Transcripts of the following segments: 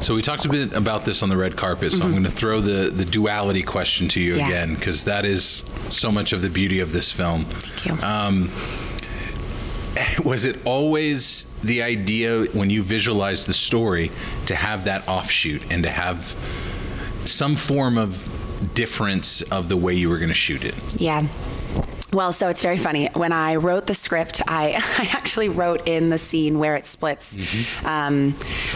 So we talked a bit about this on the red carpet, so I'm going to throw the duality question to you again, because that is so much of the beauty of this film. Thank you. Was it always the idea when you visualized the story to have that offshoot and to have some form of difference of the way you were going to shoot it? Yeah. Well, so it's very funny. When I wrote the script, I actually wrote in the scene where it splits. I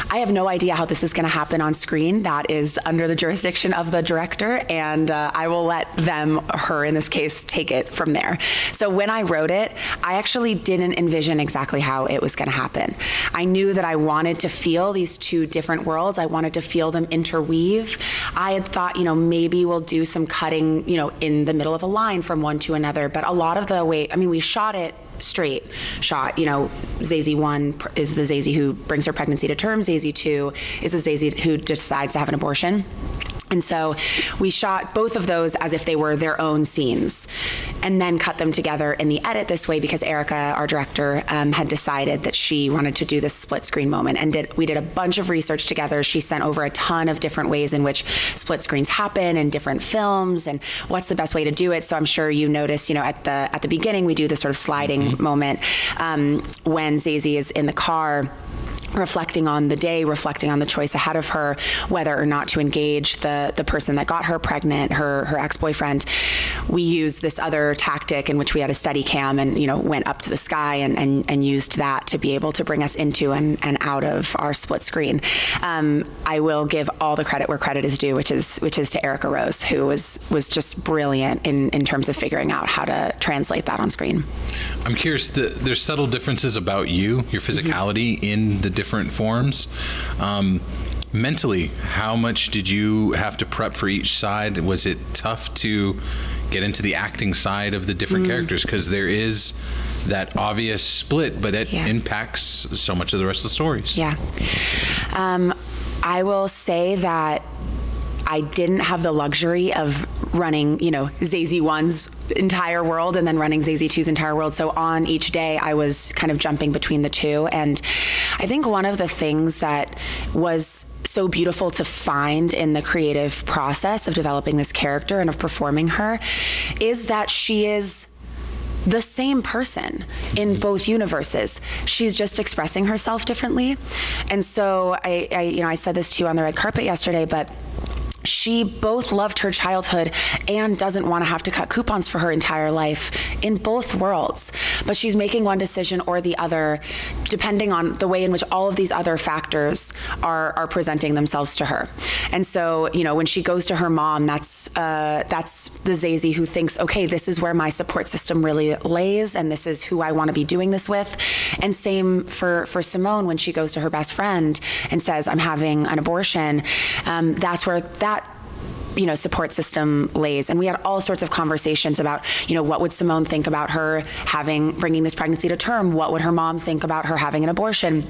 have no idea how this is going to happen on screen. That is under the jurisdiction of the director, and I will let them, her in this case, take it from there. So when I wrote it, I actually didn't envision exactly how it was going to happen. I knew that I wanted to feel these two different worlds. I wanted to feel them interweave. I had thought, maybe we'll do some cutting, in the middle of a line from one to another, but a lot of the way, we shot it straight shot. Zazie 1 is the Zazie who brings her pregnancy to term. Zazie 2 is the Zazie who decides to have an abortion. And so we shot both of those as if they were their own scenes and then cut them together in the edit this way because Erica, our director, had decided that she wanted to do this split screen moment. And we did a bunch of research together. She sent over a ton of different ways in which split screens happen in different films and what's the best way to do it. So I'm sure you noticed, at the beginning, we do this sort of sliding moment when Zazie is in the car, reflecting on the day, reflecting on the choice ahead of her, whether or not to engage the person that got her pregnant, her ex-boyfriend. We used this other tactic in which we had a steady cam and, went up to the sky and used that to be able to bring us into and out of our split screen. I will give all the credit where credit is due, which is to Erica Rose, who was just brilliant in terms of figuring out how to translate that on screen. I'm curious, there's subtle differences about you, your physicality in the different forms. Mentally, how much did you have to prep for each side? Was it tough to get into the acting side of the different characters? Because there is that obvious split, but it impacts so much of the rest of the stories. Yeah. I will say that I didn't have the luxury of running, Zazie 1's entire world and then running Zazie 2's entire world. So on each day, I was kind of jumping between the two. And I think one of the things that was so beautiful to find in the creative process of developing this character and of performing her is that she is the same person in both universes. She's just expressing herself differently. And so I said this to you on the red carpet yesterday, but she both loved her childhood and doesn't want to have to cut coupons for her entire life in both worlds. But she's making one decision or the other, depending on the way in which all of these other factors are presenting themselves to her. And so, when she goes to her mom, that's the Zazie who thinks, okay, this is where my support system really lays, and this is who I want to be doing this with. And same for Simone when she goes to her best friend and says, I'm having an abortion. That's where that support system lays. And we had all sorts of conversations about, what would Simone think about her bringing this pregnancy to term? What would her mom think about her having an abortion?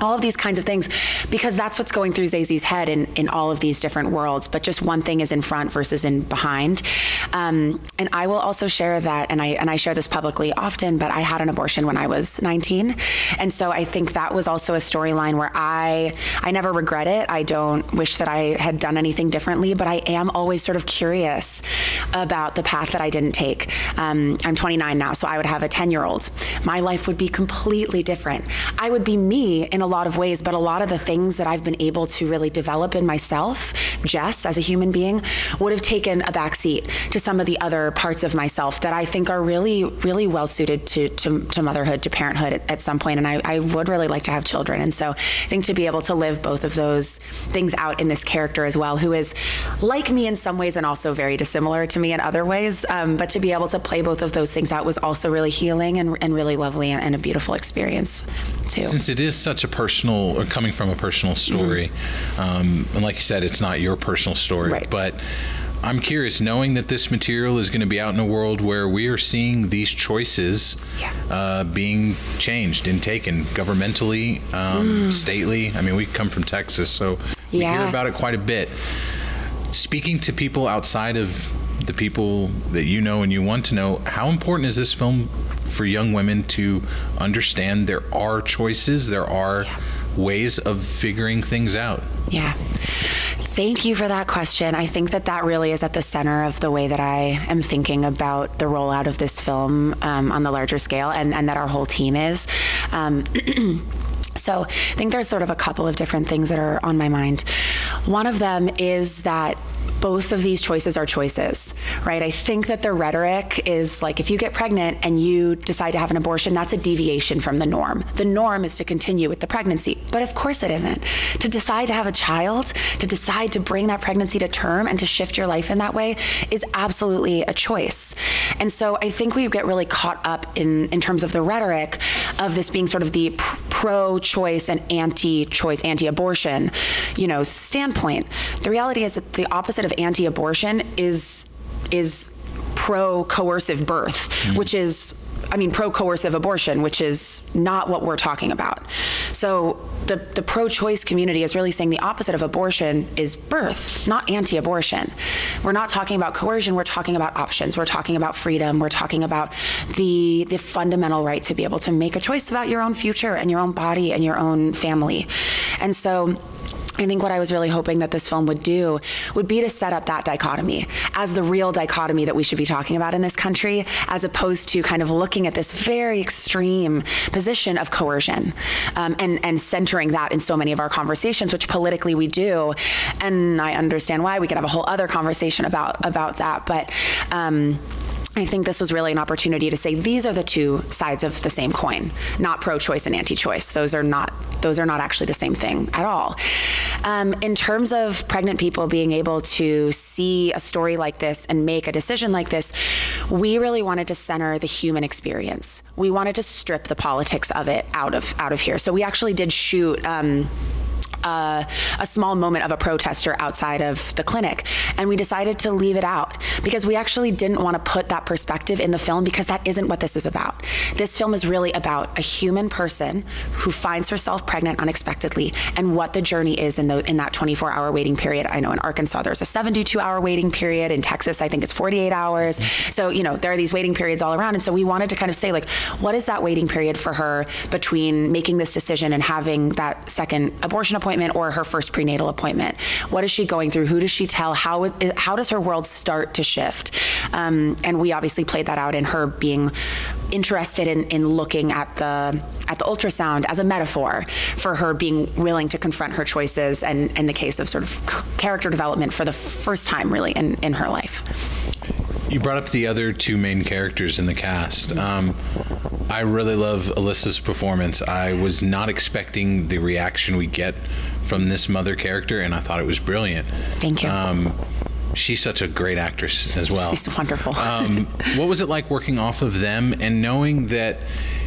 All of these kinds of things, because that's what's going through Zazie's head in all of these different worlds, but just one thing is in front versus in behind. And I will also share that, and I share this publicly often, but I had an abortion when I was 19. And so I think that was also a storyline where I never regret it. I don't wish that I had done anything differently, but I am always sort of curious about the path that I didn't take. I'm 29 now, so I would have a 10-year-old. My life would be completely different. I would be me in a lot of ways, but a lot of the things that I've been able to really develop in myself, Jess, as a human being, would have taken a backseat to some of the other parts of myself that I think are really, really well suited to motherhood, to parenthood at some point. And I would really like to have children. And so I think to be able to live both of those things out in this character as well, who is like me in some ways and also very dissimilar to me in other ways, but to be able to play both of those things out was also really healing and really lovely and a beautiful experience too. Since it is such a personal, or coming from a personal story, and like you said, it's not your personal story, right. But I'm curious, knowing that this material is going to be out in a world where we are seeing these choices being changed and taken governmentally, stately. I mean, we come from Texas, so we hear about it quite a bit. Speaking to people outside of the people that you know and you want to know, how important is this film for young women to understand there are choices, there are ways of figuring things out. Yeah. Thank you for that question. I think that really is at the center of the way that I am thinking about the rollout of this film on the larger scale, and that our whole team is. So I think there's sort of a couple of different things that are on my mind. One of them is that both of these choices are choices, right? I think that the rhetoric is like, if you get pregnant and you decide to have an abortion, that's a deviation from the norm. The norm is to continue with the pregnancy, but of course it isn't. To decide to have a child, to decide to bring that pregnancy to term and to shift your life in that way is absolutely a choice. And so I think we get really caught up in terms of the rhetoric of this being sort of the pro-choice and anti-choice, anti-abortion, standpoint. The reality is that the opposite of anti-abortion is pro-coercive birth, which is, pro-coercive abortion, which is not what we're talking about. So the pro-choice community is really saying the opposite of abortion is birth, not anti-abortion. We're not talking about coercion, we're talking about options, we're talking about freedom, we're talking about the fundamental right to be able to make a choice about your own future and your own body and your own family. And so I think what I was really hoping that this film would do would be to set up that dichotomy as the real dichotomy that we should be talking about in this country, as opposed to kind of looking at this very extreme position of coercion, and centering that in so many of our conversations, which politically we do. And I understand why. We could have a whole other conversation about that. But I think this was really an opportunity to say these are the two sides of the same coin, not pro-choice and anti-choice. Those are not actually the same thing at all. In terms of pregnant people being able to see a story like this and make a decision like this, we really wanted to center the human experience. We wanted to strip the politics of it out of here. So we actually did shoot a small moment of a protester outside of the clinic, and we decided to leave it out because we actually didn't want to put that perspective in the film, because that isn't what this is about. This film is really about a human person who finds herself pregnant unexpectedly and what the journey is in that 24-hour waiting period. I know in Arkansas there's a 72-hour waiting period. In Texas I think it's 48 hours. So there are these waiting periods all around, and so we wanted to kind of say, like, what is that waiting period for her between making this decision and having that second abortion appointment or her first prenatal appointment? What is she going through? Who does she tell? How does her world start to shift? And we obviously played that out in her being interested in looking at the ultrasound as a metaphor for her being willing to confront her choices, and in the case of sort of character development for the first time really in her life. You brought up the other two main characters in the cast. I really love Alyssa's performance. I was not expecting the reaction we get from this mother character, and I thought it was brilliant. Thank you. She's such a great actress as well. She's wonderful. What was it like working off of them and knowing that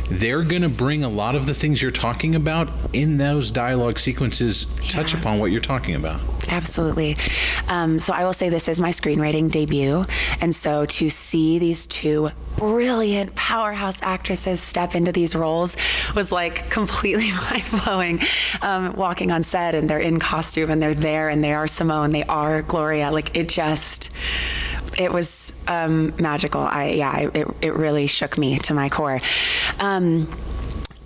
they're going to bring a lot of the things you're talking about in those dialogue sequences, touch upon what you're talking about? Absolutely. So I will say this is my screenwriting debut. And so to see these two brilliant powerhouse actresses step into these roles was like completely mind-blowing. Walking on set and they're in costume and they're there and they are Simone, they are Gloria. Like it was magical. It really shook me to my core.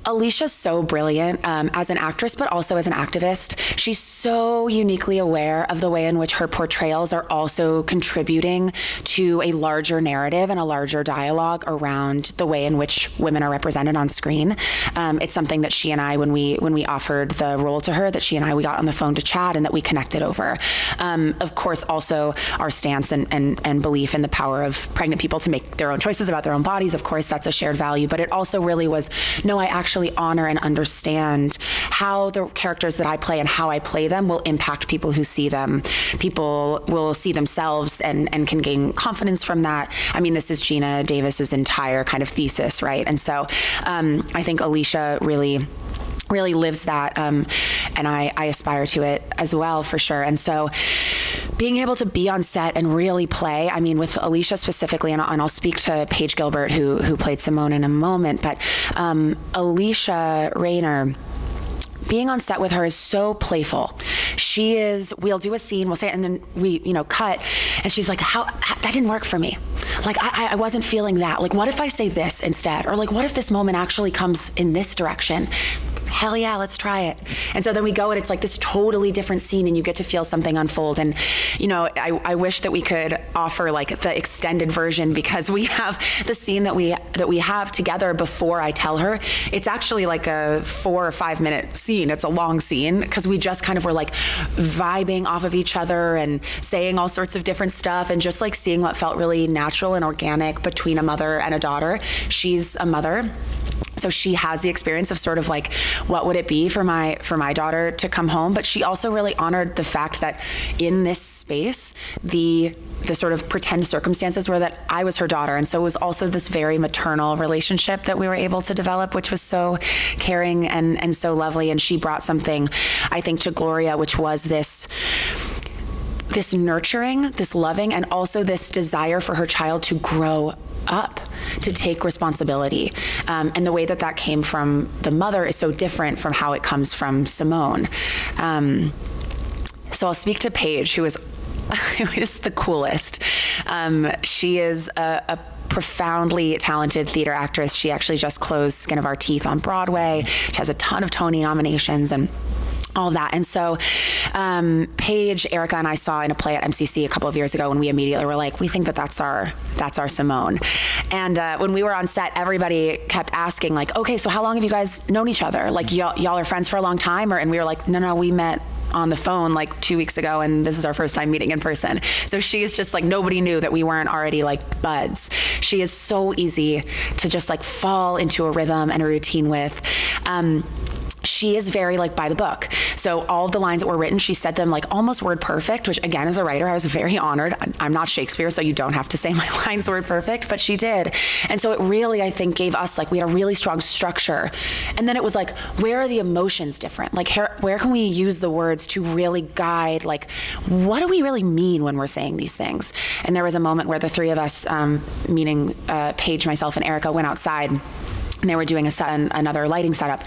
Alicia's so brilliant as an actress, but also as an activist. She's so uniquely aware of the way in which her portrayals are also contributing to a larger narrative and a larger dialogue around the way in which women are represented on screen. It's something that she and I, when we offered the role to her, that she and I, we got on the phone to chat and that we connected over. Of course, also our stance and belief in the power of pregnant people to make their own choices about their own bodies. Of course, that's a shared value, but it also really was, no, I actually honor and understand how the characters that I play and how I play them will impact people who see them. People will see themselves and can gain confidence from that. I mean, this is Gina Davis's entire kind of thesis, right? And so I think Alicia really lives that, and I aspire to it as well, for sure. And so being able to be on set and really play, I mean, with Alicia specifically, and I'll speak to Paige Gilbert, who played Simone in a moment, but Alicia Rayner, being on set with her is so playful. We'll do a scene, we'll say it, and then we, cut, and she's like, that didn't work for me. Like, I wasn't feeling that. Like, what if I say this instead? Or like, what if this moment actually comes in this direction? hell yeah, let's try it. And so then we go and it's like this totally different scene and you get to feel something unfold. And, you know, I wish that we could offer like the extended version, because we have the scene that we have together before I tell her. It's actually like a 4 or 5 minute scene. It's a long scene because we just kind of were like vibing off of each other and saying all sorts of different stuff and just like seeing what felt really natural and organic between a mother and a daughter. She's a mother, so she has the experience of sort of like, what would it be for my daughter to come home? But she also really honored the fact that in this space, the sort of pretend circumstances were that I was her daughter. And so it was also this very maternal relationship that we were able to develop, which was so caring and so lovely. And she brought something, I think, to Gloria, which was this nurturing, this loving, and also this desire for her child to grow up, to take responsibility. And the way that came from the mother is so different from how it comes from Simone. So I'll speak to Paige, who is the coolest. She is a profoundly talented theater actress. She actually just closed Skin of Our Teeth on Broadway. She has a ton of Tony nominations and all of that. And so Paige, Erica, and I saw in a play at MCC a couple of years ago, and we immediately were like, we think that's our Simone. And when we were on set, everybody kept asking like, okay, so how long have you guys known each other? Like y'all are friends for a long time? And we were like, no, we met on the phone like 2 weeks ago, and this is our first time meeting in person. So she is just like, nobody knew that we weren't already like buds. She is so easy to just like fall into a rhythm and a routine with. She is very like by the book. So all of the lines that were written, she said them like almost word perfect, which again, as a writer, I was very honored. I'm not Shakespeare, so you don't have to say my lines word perfect, but she did. And so it really, I think, gave us like, we had a really strong structure. And then it was like, where are the emotions different? Like where can we use the words to really guide, like, what do we really mean when we're saying these things? And there was a moment where the three of us, meaning Paige, myself, and Erica, went outside. And they were doing another lighting setup.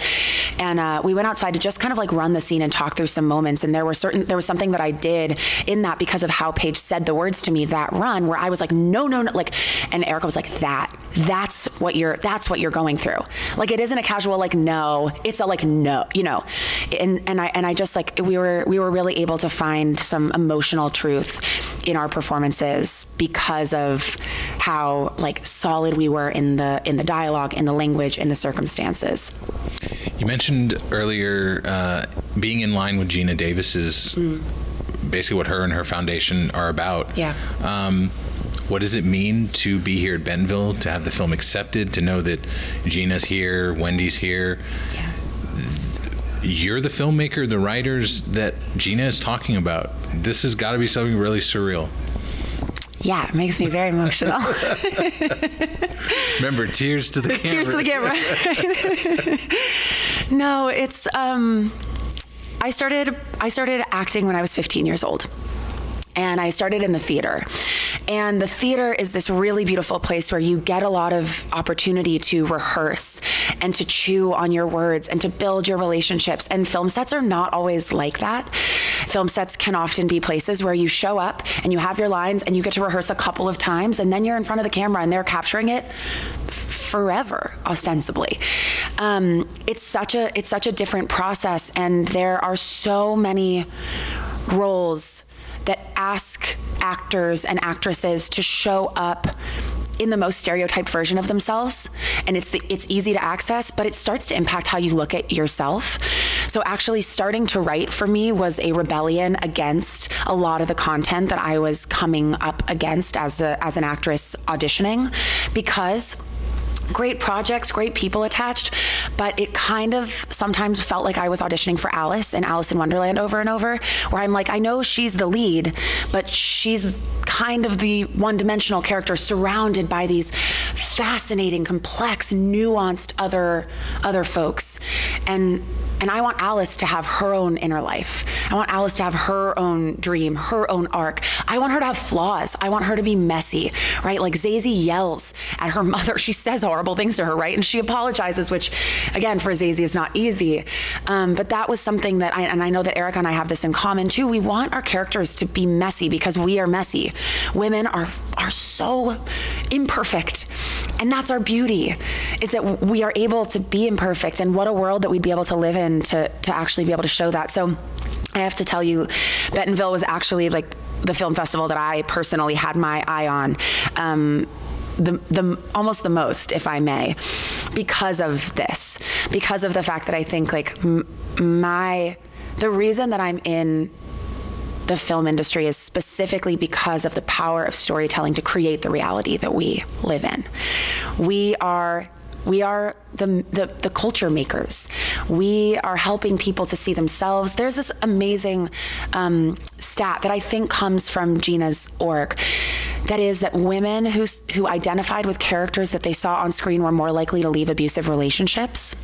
And we went outside to just kind of like run the scene and talk through some moments. And there was something that I did in that because of how Paige said the words to me that run, where I was like, no, like, and Erica was like, that's what you're going through. Like, it isn't a casual, like, no, it's a like, no, you know. And I just like, we were really able to find some emotional truth in our performances because of how like solid we were in the dialogue, in the language, in the circumstances. You mentioned earlier being in line with Gina Davis's, basically what her and her foundation are about. Yeah. What does it mean to be here at Bentonville, to have the film accepted, to know that Gina's here, Wendy's here? Yeah. You're the filmmaker, the writers that Gina is talking about. This has got to be something really surreal. Yeah, it makes me very emotional. Remember, tears to the camera. Tears to the camera. No, it's I started acting when I was 15 years old. And I started in the theater. And the theater is this really beautiful place where you get a lot of opportunity to rehearse and to chew on your words and to build your relationships. And film sets are not always like that. Film sets can often be places where you show up and you have your lines and you get to rehearse a couple of times, and then you're in front of the camera and they're capturing it forever, ostensibly. It's such a different process, and there are so many roles that ask actors and actresses to show up in the most stereotyped version of themselves. And it's easy to access, but it starts to impact how you look at yourself. So actually starting to write for me was a rebellion against a lot of the content that I was coming up against as an actress auditioning, because great projects, great people attached, but it kind of sometimes felt like I was auditioning for Alice in Alice in Wonderland over and over, where I'm like, I know she's the lead, but she's kind of the one-dimensional character surrounded by these fascinating, complex, nuanced other folks. And I want Alice to have her own inner life. I want Alice to have her own dream, her own arc. I want her to have flaws. I want her to be messy, right? Like Zazie yells at her mother. She says horrible things to her, right? And she apologizes, which again, for Zazie is not easy. But that was something that I know that Erica and I have this in common too. We want our characters to be messy because we are messy. women are so imperfect. And that's our beauty, is that we are able to be imperfect, and what a world that we'd be able to live in to actually be able to show that. So I have to tell you, Bentonville was actually like the film festival that I personally had my eye on. The almost the most, if I may, because of this, because of the fact that I think like the reason that I'm in the film industry is specifically because of the power of storytelling to create the reality that we live in. We are the culture makers. We are helping people to see themselves. There's this amazing stat that I think comes from Gina's org, that is that women who identified with characters that they saw on screen were more likely to leave abusive relationships.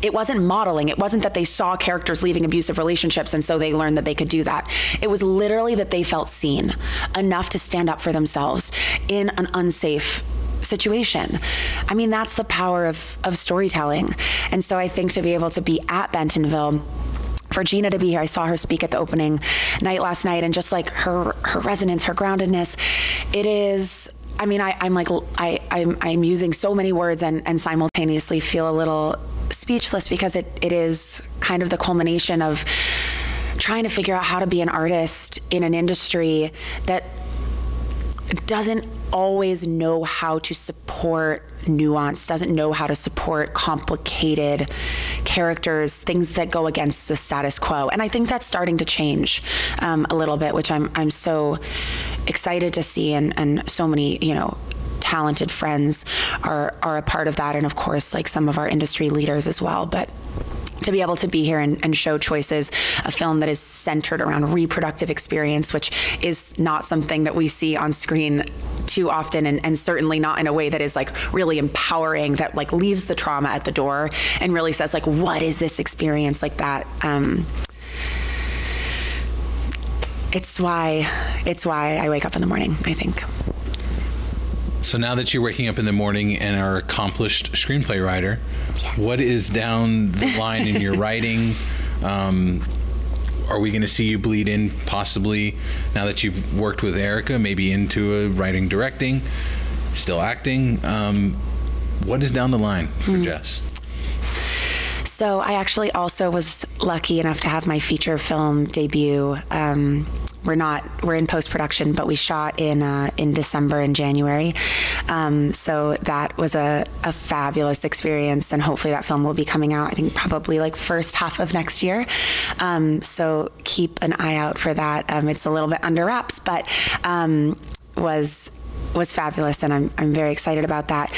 It wasn't modeling. It wasn't that they saw characters leaving abusive relationships and so they learned that they could do that. It was literally that they felt seen enough to stand up for themselves in an unsafe situation. I mean, that's the power of storytelling. And so I think to be able to be at Bentonville, for Gina to be here, I saw her speak at the opening night last night, and just like her resonance, her groundedness, it is, I mean, I'm using so many words and simultaneously feel a little speechless, because it is kind of the culmination of trying to figure out how to be an artist in an industry that doesn't always know how to support nuance, doesn't know how to support complicated characters, things that go against the status quo. And I think that's starting to change a little bit, which I'm so excited to see, and so many, talented friends are a part of that, and of course, like some of our industry leaders as well. But to be able to be here and show Choices, a film that is centered around reproductive experience, which is not something that we see on screen too often, and certainly not in a way that is like really empowering, that like leaves the trauma at the door and really says like, what is this experience like that? It's why I wake up in the morning, I think. So now that you're waking up in the morning and are accomplished screenplay writer, yes, what is down the line in your writing? Are we going to see you bleed in possibly, now that you've worked with Erica, maybe into a writing, directing, still acting? What is down the line for Jess? So I actually also was lucky enough to have my feature film debut. We're in post-production, but we shot in December and January. So that was a fabulous experience, and hopefully that film will be coming out, I think probably like first half of next year. So keep an eye out for that. It's a little bit under wraps, but was fabulous, and I'm very excited about that.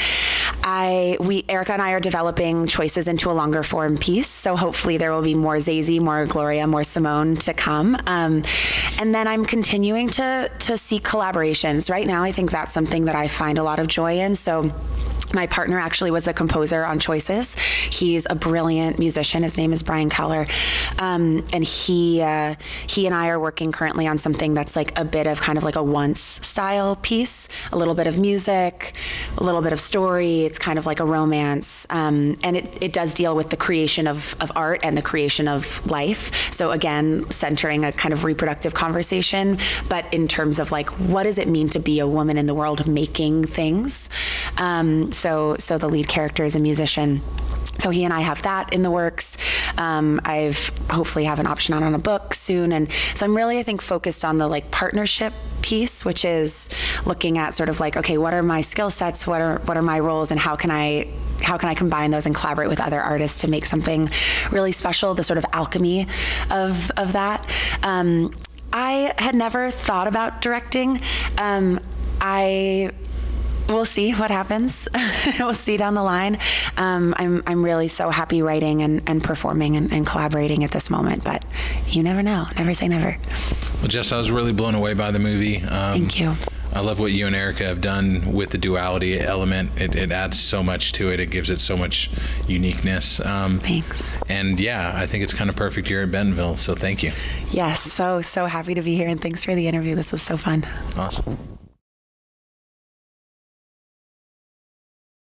Erica and I are developing Choices into a longer form piece, so hopefully there will be more Zazie, more Gloria, more Simone to come. And then I'm continuing to seek collaborations. Right now, I think that's something that I find a lot of joy in. So my partner actually was the composer on Choices. He's a brilliant musician. His name is Brian Keller. And he and I are working currently on something that's like a bit of kind of like a once style piece, a little bit of music, a little bit of story. It's kind of like a romance. And it does deal with the creation of art and the creation of life. So again, centering a kind of reproductive conversation, but in terms of like, what does it mean to be a woman in the world making things? So the lead character is a musician. So he and I have that in the works. I've hopefully have an option on a book soon. And so I'm really, I think, focused on the like partnership piece, which is looking at sort of like, okay, what are my skill sets? What are my roles, and how can I combine those and collaborate with other artists to make something really special, the sort of alchemy of that. I had never thought about directing. We'll see what happens. We'll see down the line. I'm really so happy writing and performing and collaborating at this moment, but you never know. Never say never. Well, Jess, I was really blown away by the movie. Thank you. I love what you and Erica have done with the duality element. It adds so much to it. It gives it so much uniqueness. Thanks. And yeah, I think it's kind of perfect here at Bentonville. So thank you. Yes, so happy to be here, and thanks for the interview. This was so fun. Awesome.